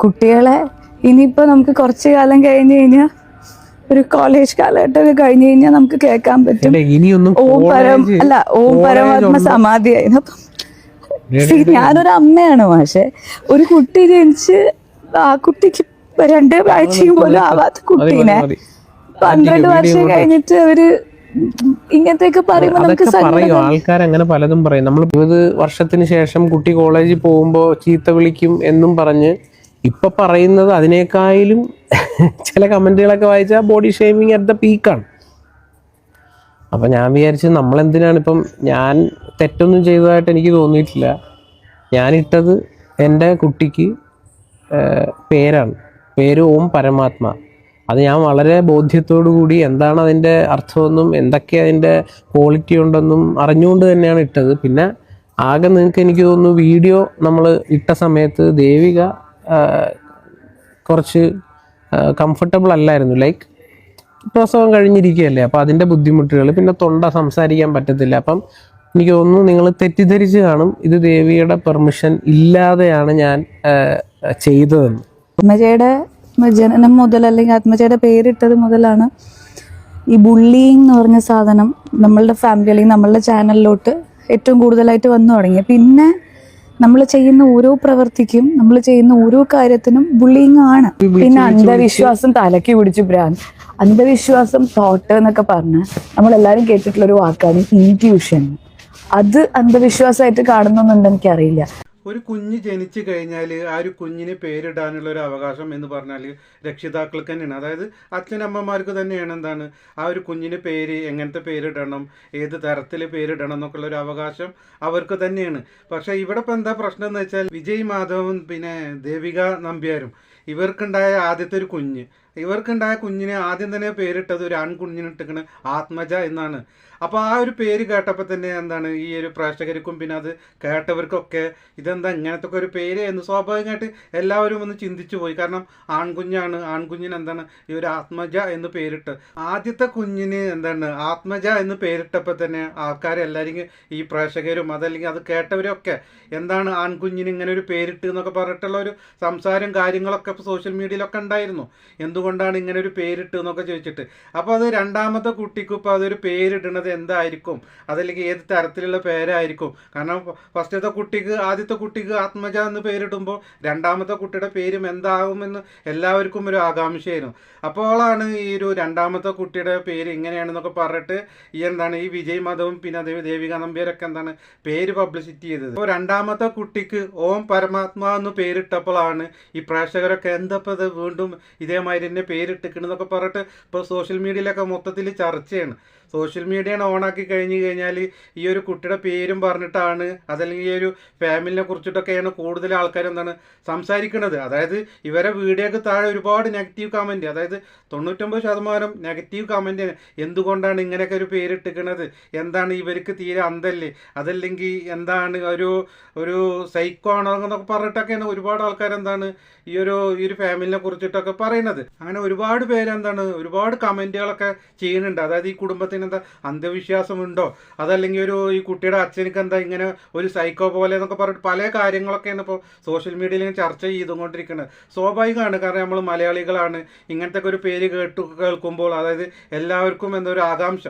കുട്ടികളെ ഇനിയിപ്പോൾ നമുക്ക് കുറച്ച് കാലം കഴിഞ്ഞ് കഴിഞ്ഞാൽ ഒരു കോളേജ് കാലഘട്ടമൊക്കെ കഴിഞ്ഞ് കഴിഞ്ഞാൽ നമുക്ക് കേൾക്കാൻ പറ്റും ഓം പരമാത്മ സമാധിയായി. അപ്പം ഞാനൊരു അമ്മയാണ്, പക്ഷെ ഒരു കുട്ടി ജനിച്ച് ആ കുട്ടിക്ക് 2 ആഴ്ചയും പോലും ആവാത്ത കുട്ടീനെ 12 വർഷം കഴിഞ്ഞിട്ട് അവര് ഇങ്ങനത്തെയൊക്കെ പറയുമ്പോൾ നമുക്ക് ആൾക്കാർ അങ്ങനെ പലതും പറയും. നമ്മൾ 20 വർഷത്തിന് ശേഷം കുട്ടി കോളേജിൽ പോകുമ്പോൾ ചീത്ത വിളിക്കും എന്നും പറഞ്ഞ് ഇപ്പൊ പറയുന്നത് അതിനേക്കാളും ചില കമന്റുകളൊക്കെ വായിച്ചാൽ ബോഡി ഷേമിങ് അറ്റ് ദ പീക്കാണ്. അപ്പൊ ഞാൻ വിചാരിച്ചു നമ്മളെന്തിനാണ് ഇപ്പം, ഞാൻ തെറ്റൊന്നും ചെയ്തതായിട്ട് എനിക്ക് തോന്നിയിട്ടില്ല. ഞാനിട്ടത് എൻ്റെ കുട്ടിക്ക് പേരാണ്, പേര് ഓം പരമാത്മ. അത് ഞാൻ വളരെ ബോധ്യത്തോടു കൂടി എന്താണ് അതിൻ്റെ അർത്ഥമെന്നും എന്തൊക്കെ അതിൻ്റെ ക്വാളിറ്റി ഉണ്ടെന്നും അറിഞ്ഞുകൊണ്ട് തന്നെയാണ് ഇട്ടത്. പിന്നെ ആകെ നിങ്ങൾക്ക് എനിക്ക് തോന്നുന്നു വീഡിയോ നമ്മൾ ഇട്ട സമയത്ത് ദേവിക കുറച്ച് കംഫർട്ടബിൾ അല്ലായിരുന്നു. ലൈക്ക് പ്രസവം കഴിഞ്ഞിരിക്കുകയല്ലേ, അപ്പോൾ അതിൻ്റെ ബുദ്ധിമുട്ടുകൾ, പിന്നെ തൊണ്ട സംസാരിക്കാൻ പറ്റത്തില്ല. അപ്പം എനിക്ക് തോന്നുന്നു നിങ്ങൾ തെറ്റിദ്ധരിച്ച് കാണും ഇത് ദേവിയുടെ പെർമിഷൻ ഇല്ലാതെയാണ് ഞാൻ ചെയ്തതെന്ന്. ആത്മജയുടെ ജനനം മുതൽ അല്ലെങ്കിൽ ആത്മജയുടെ പേരിട്ടത് മുതലാണ് ഈ ബുള്ളിങ് എന്ന് പറഞ്ഞ സാധനം നമ്മളുടെ ഫാമിലി അല്ലെങ്കിൽ നമ്മളുടെ ചാനലിലോട്ട് ഏറ്റവും കൂടുതലായിട്ട് വന്നു തുടങ്ങി. പിന്നെ നമ്മൾ ചെയ്യുന്ന ഓരോ പ്രവൃത്തിക്കും, നമ്മൾ ചെയ്യുന്ന ഓരോ കാര്യത്തിനും ബുള്ളിങ് ആണ്. പിന്നെ അന്ധവിശ്വാസം തലയ്ക്ക് പിടിച്ചു ഭ്രാന്ത്, അന്ധവിശ്വാസം തോട്ട് എന്നൊക്കെ പറഞ്ഞ് നമ്മളെല്ലാവരും കേട്ടിട്ടുള്ളൊരു വാക്കാണ് ഇൻറ്റ്യൂഷൻ. അത് അന്ധവിശ്വാസമായിട്ട് കാണുന്നുണ്ടെന്ന് എനിക്കറിയില്ല. ഒരു കുഞ്ഞ് ജനിച്ചു കഴിഞ്ഞാൽ ആ ഒരു കുഞ്ഞിന് പേരിടാനുള്ള ഒരു അവകാശം എന്ന് പറഞ്ഞാൽ രക്ഷിതാക്കൾക്ക് തന്നെയാണ്. അതായത് അച്ഛനമ്മമാർക്ക് തന്നെയാണ് എന്താണ് ആ ഒരു കുഞ്ഞിന് പേര്, എങ്ങനത്തെ പേരിടണം, ഏത് തരത്തിൽ പേരിടണം എന്നൊക്കെയുള്ള ഒരു അവകാശം അവർക്ക് തന്നെയാണ്. പക്ഷേ ഇവിടെ ഇപ്പം എന്താ പ്രശ്നം എന്ന് വെച്ചാൽ വിജയ് മാധവും പിന്നെ ദേവിക നമ്പ്യാരും ഇവർക്കുണ്ടായ ആദ്യത്തെ ഒരു കുഞ്ഞ്, ഇവർക്കുണ്ടായ കുഞ്ഞിനെ ആദ്യം തന്നെ പേരിട്ടത് ഒരു ആൺകുഞ്ഞിനിട്ടിക്കണ് ആത്മജ എന്നാണ്. അപ്പോൾ ആ ഒരു പേര് കേട്ടപ്പോൾ തന്നെ എന്താണ് ഈ ഒരു പ്രേക്ഷകർക്കും പിന്നെ അത് കേട്ടവർക്കൊക്കെ ഇതെന്താ ഇങ്ങനത്തെ ഒരു പേര് എന്ന് സ്വാഭാവികമായിട്ട് എല്ലാവരും ഒന്ന് ചിന്തിച്ചു പോയി. കാരണം ആൺകുഞ്ഞാണ്, ആൺകുഞ്ഞിന് എന്താണ് ഈ ഒരു ആത്മജ എന്ന് പേരിട്ട്. ആദ്യത്തെ കുഞ്ഞിന് എന്താണ് ആത്മജ എന്ന് പേരിട്ടപ്പോൾ തന്നെ ആൾക്കാരെല്ലാവരും ഈ പ്രേക്ഷകരും അതല്ലെങ്കിൽ അത് കേട്ടവരൊക്കെ എന്താണ് ആൺകുഞ്ഞിന് ഇങ്ങനെ ഒരു പേരിട്ട് എന്നൊക്കെ പറഞ്ഞിട്ടുള്ള ഒരു സംസാരം കാര്യങ്ങളൊക്കെ ഇപ്പോൾ സോഷ്യൽ മീഡിയയിലൊക്കെ ഉണ്ടായിരുന്നു. എന്തുകൊണ്ടാണ് ഇങ്ങനെ ഒരു പേരിട്ട് എന്നൊക്കെ ചോദിച്ചിട്ട്. അപ്പോൾ അത് രണ്ടാമത്തെ കുട്ടിക്കും ഇപ്പോൾ അതൊരു പേരിടുന്നത് എന്തായിരിക്കും, അതല്ലെങ്കിൽ ഏത് തരത്തിലുള്ള പേരായിരിക്കും. കാരണം ഫസ്റ്റത്തെ കുട്ടിക്ക്, ആദ്യത്തെ കുട്ടിക്ക് ആത്മജ എന്ന് പേരിടുമ്പോൾ രണ്ടാമത്തെ കുട്ടിയുടെ പേരും എന്താകുമെന്ന് എല്ലാവർക്കും ഒരു ആകാംക്ഷയായിരുന്നു. അപ്പോഴാണ് ഈ ഒരു രണ്ടാമത്തെ കുട്ടിയുടെ പേര് ഇങ്ങനെയാണെന്നൊക്കെ പറഞ്ഞിട്ട് ഈ എന്താണ് ഈ വിജയ് മാധവും പിന്നെ ദേവിക നമ്പ്യാരൊക്കെ എന്താണ് പേര് പബ്ലിസിറ്റി ചെയ്തത്. അപ്പോൾ രണ്ടാമത്തെ കുട്ടിക്ക് ഓം പരമാത്മ എന്ന് പേരിട്ടപ്പോഴാണ് ഈ പ്രേക്ഷകരൊക്കെ എന്തപ്പോൾ ഇത് വീണ്ടും ഇതേമാതിരി തന്നെ പേരിട്ടിക്കണെന്നൊക്കെ പറഞ്ഞിട്ട് ഇപ്പോൾ സോഷ്യൽ മീഡിയയിലൊക്കെ മൊത്തത്തിൽ ചർച്ചയാണ്. സോഷ്യൽ മീഡിയ ഓണാക്കി കഴിഞ്ഞ് കഴിഞ്ഞാൽ ഈ ഒരു കുട്ടിയുടെ പേരും പറഞ്ഞിട്ടാണ്, അതല്ലെങ്കിൽ ഈ ഒരു ഫാമിലിനെ കുറിച്ചിട്ടൊക്കെയാണ് കൂടുതൽ ആൾക്കാർ എന്താണ് സംസാരിക്കുന്നത്. അതായത് ഇവരെ വീഡിയോക്ക് താഴെ ഒരുപാട് നെഗറ്റീവ് കമൻറ്റ്, അതായത് 99% നെഗറ്റീവ് കമൻറ്റ്. എന്തുകൊണ്ടാണ് ഇങ്ങനെയൊക്കെ ഒരു പേരിട്ടിക്കണത്, എന്താണ് ഇവർക്ക് തീരെ അന്തല്ലേ, അതല്ലെങ്കിൽ എന്താണ് ഒരു സൈക്കോ ആണോ എന്നൊക്കെ പറഞ്ഞിട്ടൊക്കെയാണ് ഒരുപാട് ആൾക്കാർ എന്താണ് ഈ ഒരു ഫാമിലിനെ കുറിച്ചിട്ടൊക്കെ പറയുന്നത്. അങ്ങനെ ഒരുപാട് പേര് എന്താണ് ഒരുപാട് കമൻറ്റുകളൊക്കെ ചെയ്യുന്നുണ്ട്. അതായത് ഈ കുടുംബത്തിന് എന്താ അന്ധവിശ്വാസമുണ്ടോ, അതല്ലെങ്കിൽ ഈ കുട്ടിയുടെ അച്ഛനക്ക് എന്താ ഇങ്ങനെ ഒരു സൈക്കോ പോലെ എന്നൊക്കെ പറഞ്ഞിട്ട് പല കാര്യങ്ങളൊക്കെയാണ് ഇപ്പോൾ സോഷ്യൽ മീഡിയയിൽ ചർച്ച ചെയ്തുകൊണ്ടിരിക്കുന്നത്. സ്വാഭാവികമാണ്, കാരണം നമ്മൾ മലയാളികളാണ്. ഇങ്ങനത്തെ ഒരു പേര് കേൾക്കുമ്പോൾ അതായത് എല്ലാവർക്കും എന്താ ഒരു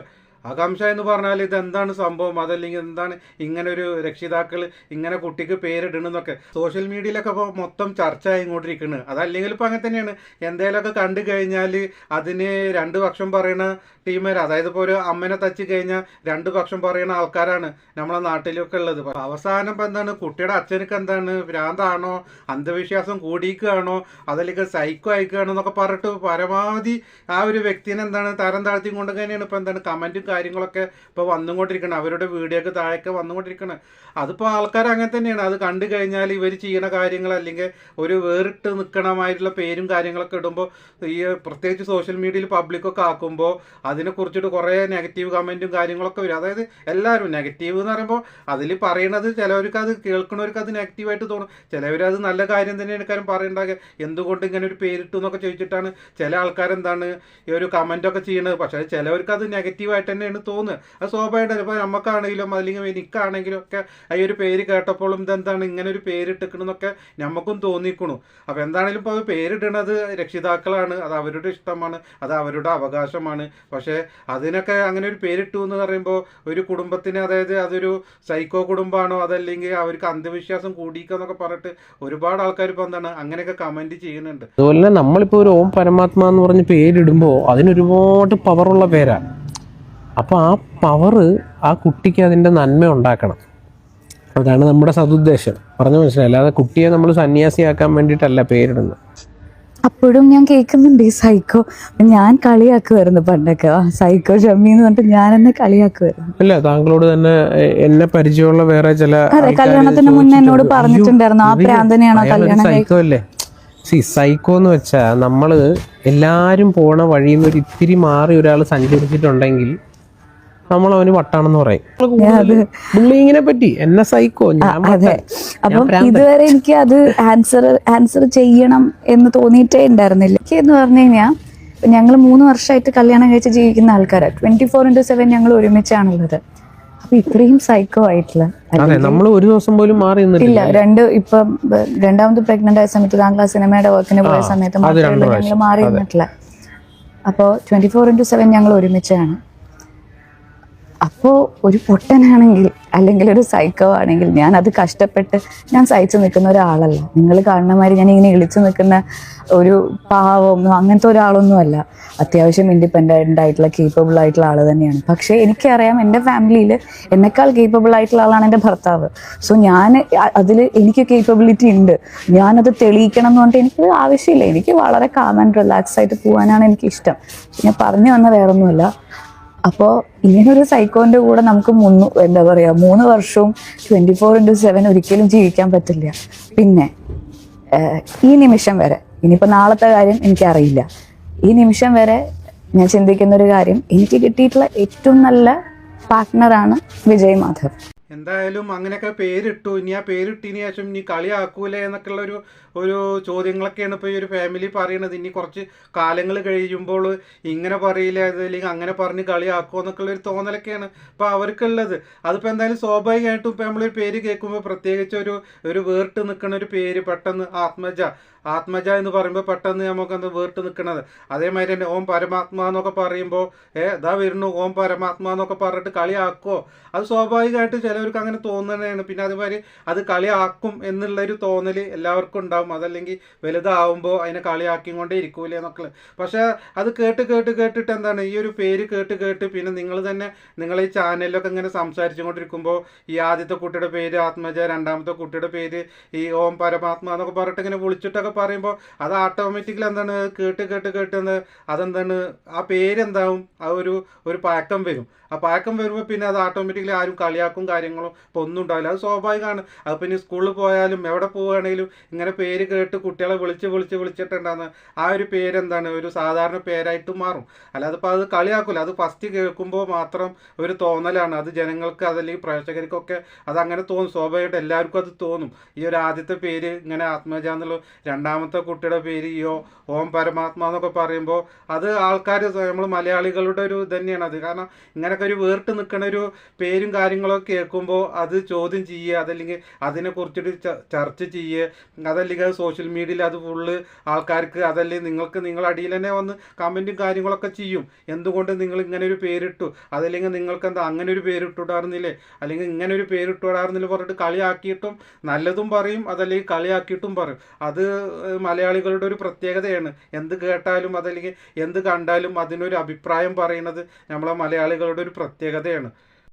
ആകാംക്ഷ എന്ന് പറഞ്ഞാൽ ഇതെന്താണ് സംഭവം, അതല്ലെങ്കിൽ എന്താണ് ഇങ്ങനെ ഒരു രക്ഷിതാക്കൾ ഇങ്ങനെ കുട്ടിക്ക് പേരിടണമെന്നൊക്കെ സോഷ്യൽ മീഡിയയിലൊക്കെ ഇപ്പോൾ മൊത്തം ചർച്ച ആയിക്കൊണ്ടിരിക്കുന്നത്. അതല്ലെങ്കിൽ ഇപ്പോൾ അങ്ങനെ തന്നെയാണ്. എന്തെങ്കിലുമൊക്കെ കണ്ടു കഴിഞ്ഞാൽ അതിന് 2 പക്ഷം പറയുന്ന ടീമർ, അതായത് ഇപ്പോൾ ഒരു അമ്മനെ തച്ച് കഴിഞ്ഞാൽ 2 പക്ഷം പറയുന്ന ആൾക്കാരാണ് നമ്മളെ നാട്ടിലൊക്കെ ഉള്ളത്. അവസാനം ഇപ്പം എന്താണ് കുട്ടിയുടെ അച്ഛനക്ക് എന്താണ് ഭ്രാന്താണോ, അന്ധവിശ്വാസം കൂടിക്കുകയാണോ, അതല്ലെങ്കിൽ സൈക്കോ അയക്കുകയാണോ എന്നൊക്കെ പറഞ്ഞിട്ട് പരമാവധി ആ ഒരു വ്യക്തിനെ എന്താണ് തരം താഴ്ത്തി കൊണ്ട് തന്നെയാണ് ഇപ്പോൾ എന്താണ് കമൻറ്റും കാര്യങ്ങളൊക്കെ ഇപ്പോൾ വന്നുകൊണ്ടിരിക്കണം. അവരുടെ വീഡിയോക്ക് താഴെയൊക്കെ വന്നുകൊണ്ടിരിക്കണം. അതിപ്പോൾ ആൾക്കാർ അങ്ങനെ തന്നെയാണ്. അത് കണ്ടു കഴിഞ്ഞാൽ ഇവർ ചെയ്യുന്ന കാര്യങ്ങൾ അല്ലെങ്കിൽ ഒരു വേറിട്ട് നിൽക്കണമായിട്ടുള്ള പേരും കാര്യങ്ങളൊക്കെ ഇടുമ്പോൾ ഈ പ്രത്യേകിച്ച് സോഷ്യൽ മീഡിയയിൽ പബ്ലിക്കൊക്കെ ആക്കുമ്പോൾ അതിനെക്കുറിച്ചിട്ട് കുറേ നെഗറ്റീവ് കമൻറ്റും കാര്യങ്ങളൊക്കെ വരും. അതായത് എല്ലാവരും നെഗറ്റീവ് എന്ന് പറയുമ്പോൾ അതിൽ പറയണത് ചിലവർക്ക് അത് കേൾക്കുന്നവർക്ക് അത് നെഗറ്റീവായിട്ട് തോന്നും, ചിലവരത് നല്ല കാര്യം തന്നെയാണ് കാര്യം പറയണ്ടാകുക. എന്തുകൊണ്ട് ഇങ്ങനെ ഒരു പേരിട്ടു എന്നൊക്കെ ചോദിച്ചിട്ടാണ് ചില ആൾക്കാരെന്താണ് ഈ ഒരു കമൻറ്റൊക്കെ ചെയ്യണത്. പക്ഷേ ചിലവർക്ക് അത് നെഗറ്റീവായിട്ട് തന്നെയാണ് തോന്നുക. അത് സ്വാഭാവികമായിട്ട് ഇപ്പോൾ നമുക്കാണെങ്കിലും അല്ലെങ്കിൽ എനിക്കാണെങ്കിലും ഒക്കെ ഈ ഒരു പേര് കേട്ടപ്പോഴും ഇതെന്താണ് ഇങ്ങനെ ഒരു പേരിട്ടിക്കണമെന്നൊക്കെ നമുക്കും തോന്നിക്കണു. അപ്പോൾ എന്താണെങ്കിലും ഇപ്പോൾ പേരിടണത് രക്ഷിതാക്കളാണ്, അത് അവരുടെ ഇഷ്ടമാണ്, അത് അവരുടെ അവകാശമാണ്. പക്ഷേ അതിനൊക്കെ അങ്ങനെ ഒരു പേരിട്ടു എന്ന് പറയുമ്പോൾ ഒരു കുടുംബത്തിന്, അതായത് അതൊരു സൈക്കോ കുടുംബമാണോ അതല്ലെങ്കിൽ അവർക്ക് അന്ധവിശ്വാസം കൂടിയിക്കെന്നൊക്കെ പറഞ്ഞിട്ട് ഒരുപാട് ആൾക്കാർ ഇപ്പോൾ എന്താണ് അങ്ങനെയൊക്കെ കമൻറ്റ് ചെയ്യുന്നുണ്ട്. അതുപോലെ തന്നെ നമ്മളിപ്പോൾ ഒരു ഓം പരമാത്മ എന്ന് പറഞ്ഞ് പേരിടുമ്പോൾ അതിനൊരുപാട് പവറുള്ള പേരാണ്. അപ്പോൾ ആ പവറ് ആ കുട്ടിക്ക് അതിൻ്റെ നന്മ ഉണ്ടാക്കണം. അതാണ് നമ്മുടെ സതുദ്ദേശം. പറഞ്ഞു മനസ്സിലായി. അല്ലാതെ കുട്ടിയെ നമ്മൾ സന്യാസിയാക്കാൻ വേണ്ടിയിട്ടല്ല പേരിടുന്നത്. അപ്പോഴും ഞാൻ കേൾക്കുന്നുണ്ട് ഈ സൈക്കോ. ഞാൻ കളിയാക്കുമായിരുന്നു പണ്ടൊക്കെ, സൈക്കോ ഷമ്മി എന്ന് പറഞ്ഞിട്ട് ഞാൻ എന്നെ കളിയാക്കുമായിരുന്നു. അല്ല, താങ്കളോട് തന്നെ എന്നെ പരിചയമുള്ള വേറെ ചില അതെ, കല്യാണത്തിന് മുന്നേ എന്നോട് പറഞ്ഞിട്ടുണ്ടായിരുന്നു ആ പ്രാന്തനെയാണോ കല്യാണം സൈക്കോ അല്ലേ. സൈക്കോ എന്ന് വെച്ചാൽ നമ്മൾ എല്ലാവരും പോണ വഴിയിൽ നിന്ന് ഒരു ഇത്തിരി മാറി ഒരാൾ സഞ്ചരിച്ചിട്ടുണ്ടെങ്കിൽ നമ്മൾ അവന് വട്ടാണെന്ന് പറയും. ബുള്ളിങ്ങിനെ പറ്റി എന്നെ സൈക്കോ, അതെ. അപ്പം ഇതുവരെ എനിക്ക് അത് ആൻസർ ചെയ്യണം എന്ന് തോന്നിയിട്ടേ ഉണ്ടായിരുന്നില്ല. എനിക്ക് എന്ന് പറഞ്ഞു കഴിഞ്ഞാൽ ഞങ്ങൾ 3 വർഷമായിട്ട് കല്യാണം കഴിച്ച് ജീവിക്കുന്ന ആൾക്കാരാണ്. 24/7 ഞങ്ങൾ ഒരുമിച്ചാണുള്ളത്. അപ്പൊ ഇത്രയും സൈക്കോ ആയിട്ടുള്ള നമ്മൾ ഒരു ദിവസം പോലും മാറി ഇല്ല. ഇപ്പം രണ്ടാമത് പ്രഗ്നന്റ് ആയ സമയത്ത് താങ്കൾ ആ സിനിമയുടെ വർക്കിന് പോയ സമയത്ത് ഞങ്ങൾ മാറി നിന്നിട്ടില്ല. അപ്പോൾ 24/7 ഞങ്ങൾ ഒരുമിച്ചാണ്. അപ്പോൾ ഒരു പൊട്ടനാണെങ്കിൽ അല്ലെങ്കിൽ ഒരു സൈക്കോ ആണെങ്കിൽ ഞാൻ അത് കഷ്ടപ്പെട്ട് ഞാൻ സഹിച്ചു നിൽക്കുന്ന ഒരാളല്ല. നിങ്ങൾ കാണുന്ന മാതിരി ഞാൻ ഇങ്ങനെ ഇളിച്ചു നിൽക്കുന്ന ഒരു പാവമൊന്നും അങ്ങനത്തെ ഒരാളൊന്നുമല്ല. അത്യാവശ്യം ഇൻഡിപെൻഡൻ്റ് ആയിട്ടുള്ള കേപ്പബിൾ ആയിട്ടുള്ള ആൾ തന്നെയാണ്. പക്ഷേ എനിക്കറിയാം എൻ്റെ ഫാമിലിയിൽ എന്നെക്കാൾ കേപ്പബിൾ ആയിട്ടുള്ള ആളാണ് എൻ്റെ ഭർത്താവ്. സോ ഞാൻ അതിൽ എനിക്ക് കേപ്പബിലിറ്റി ഉണ്ട്, ഞാനത് തെളിയിക്കണം എന്ന് പറഞ്ഞിട്ട് എനിക്ക് ആവശ്യമില്ല. എനിക്ക് വളരെ കാം ആൻഡ് റിലാക്സ് ആയിട്ട് പോകാനാണ് എനിക്കിഷ്ടം. ഞാൻ പറഞ്ഞു വന്ന വേറൊന്നുമല്ല. അപ്പോൾ ഇങ്ങനൊരു സൈക്കോൻ്റെ കൂടെ നമുക്ക് 3 വർഷവും 24/7 ഒരിക്കലും ജീവിക്കാൻ പറ്റില്ല. പിന്നെ ഈ നിമിഷം വരെ, ഇനിയിപ്പോൾ നാളത്തെ കാര്യം എനിക്കറിയില്ല, ഈ നിമിഷം വരെ ഞാൻ ചിന്തിക്കുന്നൊരു കാര്യം, എനിക്ക് കിട്ടിയിട്ടുള്ള ഏറ്റവും നല്ല പാർട്ട്ണറാണ് വിജയ് മാധവ്. എന്തായാലും അങ്ങനെയൊക്കെ പേരിട്ടു. ഇനി ആ പേരിട്ടതിന് ശേഷം ഇനി കളിയാക്കൂലേ എന്നൊക്കെയുള്ള ഒരു ചോദ്യങ്ങളൊക്കെയാണ് ഇപ്പോൾ ഈ ഒരു ഫാമിലി പറയണത്. ഇനി കുറച്ച് കാലങ്ങൾ കഴിയുമ്പോൾ ഇങ്ങനെ പറയില്ല, അല്ലെങ്കിൽ അങ്ങനെ പറഞ്ഞ് കളിയാക്കുമോ എന്നൊക്കെയുള്ള ഒരു തോന്നലൊക്കെയാണ് ഇപ്പോൾ അവർക്കുള്ളത്. അതിപ്പോൾ എന്തായാലും സ്വാഭാവികമായിട്ടും ഇപ്പോൾ നമ്മളൊരു പേര് കേൾക്കുമ്പോൾ പ്രത്യേകിച്ച് ഒരു വേറിട്ട് നിൽക്കുന്ന ഒരു പേര് പെട്ടെന്ന് ആത്മജ എന്ന് പറയുമ്പോൾ പെട്ടെന്ന് നമുക്കെന്ത് വേറിട്ട് നിൽക്കണത്. അതേമാതിരി തന്നെ ഓം പരമാത്മ എന്നൊക്കെ പറയുമ്പോൾ ഇതാ വരുന്നു ഓം പരമാത്മ എന്നൊക്കെ പറഞ്ഞിട്ട് കളിയാക്കുമോ, അത് സ്വാഭാവികമായിട്ട് ചിലവർക്ക് അങ്ങനെ തോന്നുന്നതാണ്. പിന്നെ അതുമാതിരി അത് കളിയാക്കും എന്നുള്ളൊരു തോന്നൽ എല്ലാവർക്കും ഉണ്ടാവും. അതല്ലെങ്കിൽ വലുതാവുമ്പോൾ അതിനെ കളിയാക്കിക്കൊണ്ടേ ഇരിക്കൂലേ എന്നൊക്കെ. പക്ഷേ അത് കേട്ടിട്ട് എന്താണ് ഈ ഒരു പേര് കേട്ട് പിന്നെ നിങ്ങൾ തന്നെ നിങ്ങളെ ഈ ചാനലിലൊക്കെ ഇങ്ങനെ സംസാരിച്ചു കൊണ്ടിരിക്കുമ്പോൾ ഈ ആദ്യത്തെ കുട്ടിയുടെ പേര് ആത്മജ, രണ്ടാമത്തെ കുട്ടിയുടെ പേര് ഈ ഓം പരമാത്മ എന്നൊക്കെ പറഞ്ഞിട്ട് ഇങ്ങനെ വിളിച്ചിട്ടൊക്കെ പറയുമ്പോൾ അത് ഓട്ടോമാറ്റിക്കലി എന്താണ് കേട്ട് അതെന്താണ് ആ പേരെന്താവും, ആ ഒരു പഴക്കം വരും. ആ പഴക്കം വരുമ്പോൾ പിന്നെ അത് ഓട്ടോമാറ്റിക്കലി ആരും കളിയാക്കും കാര്യങ്ങളും ഇപ്പോൾ ഒന്നും ഉണ്ടാവില്ല. അത് സ്വാഭാവികമാണ്. അത് പിന്നെ സ്കൂളിൽ പോയാലും എവിടെ പോവുകയാണെങ്കിലും ഇങ്ങനെ പേര് കേട്ട് കുട്ടികളെ വിളിച്ചിട്ടുണ്ടാകുന്ന ആ ഒരു പേരെന്താണ് ഒരു സാധാരണ പേരായിട്ട് മാറും. അല്ലാതെ ഇപ്പോൾ അത് കളിയാക്കില്ല. അത് ഫസ്റ്റ് കേൾക്കുമ്പോൾ മാത്രം ഒരു തോന്നലാണ്. അത് ജനങ്ങൾക്ക് അതല്ലെങ്കിൽ പ്രേക്ഷകർക്കൊക്കെ അതങ്ങനെ തോന്നും. സ്വാഭാവികമായിട്ട് എല്ലാവർക്കും അത് തോന്നും. ഈ ഒരു ആദ്യത്തെ പേര് ഇങ്ങനെ ആത്മജ എന്നുള്ള, രണ്ടാമത്തെ കുട്ടിയുടെ പേര് ഈ ഓം പരമാത്മ എന്നൊക്കെ പറയുമ്പോൾ അത് ആൾക്കാർ നമ്മൾ മലയാളികളുടെ ഒരു തന്നെയാണ് അത്. കാരണം ഇങ്ങനെയൊക്കെ ഒരു വേറിട്ട് നിൽക്കുന്ന ഒരു പേരും കാര്യങ്ങളൊക്കെ കേൾക്കുമ്പോൾ അത് ചോദ്യം ചെയ്യുക, അതല്ലെങ്കിൽ അതിനെക്കുറിച്ചിട്ട് ചർച്ച ചെയ്യുക, അതല്ലെങ്കിൽ അത് സോഷ്യൽ മീഡിയയിൽ അത് ഫുള്ള് ആൾക്കാർക്ക്, അതല്ലെങ്കിൽ നിങ്ങളടിയിൽ തന്നെ വന്ന് കമൻറ്റും കാര്യങ്ങളൊക്കെ ചെയ്യും. എന്തുകൊണ്ട് നിങ്ങൾ ഇങ്ങനെ ഒരു പേരിട്ടു, അതല്ലെങ്കിൽ നിങ്ങൾക്ക് എന്താ അങ്ങനെ ഒരു പേരിട്ടുണ്ടായിരുന്നില്ലേ, അല്ലെങ്കിൽ ഇങ്ങനെ ഒരു പേരിട്ടുണ്ടായിരുന്നില്ല പറഞ്ഞിട്ട് കളിയാക്കിയിട്ടും നല്ലതും പറയും, അതല്ലെങ്കിൽ കളിയാക്കിയിട്ടും പറയും. അത് മലയാളികളുടെ ഒരു പ്രത്യേകതയാണ്. എന്ത് കേട്ടാലും അതല്ലെങ്കിൽ എന്ത് കണ്ടാലും അതിനൊരു അഭിപ്രായം പറയുന്നത് നമ്മളെ മലയാളികളുടെ ഒരു പ്രത്യേകതയാണ്.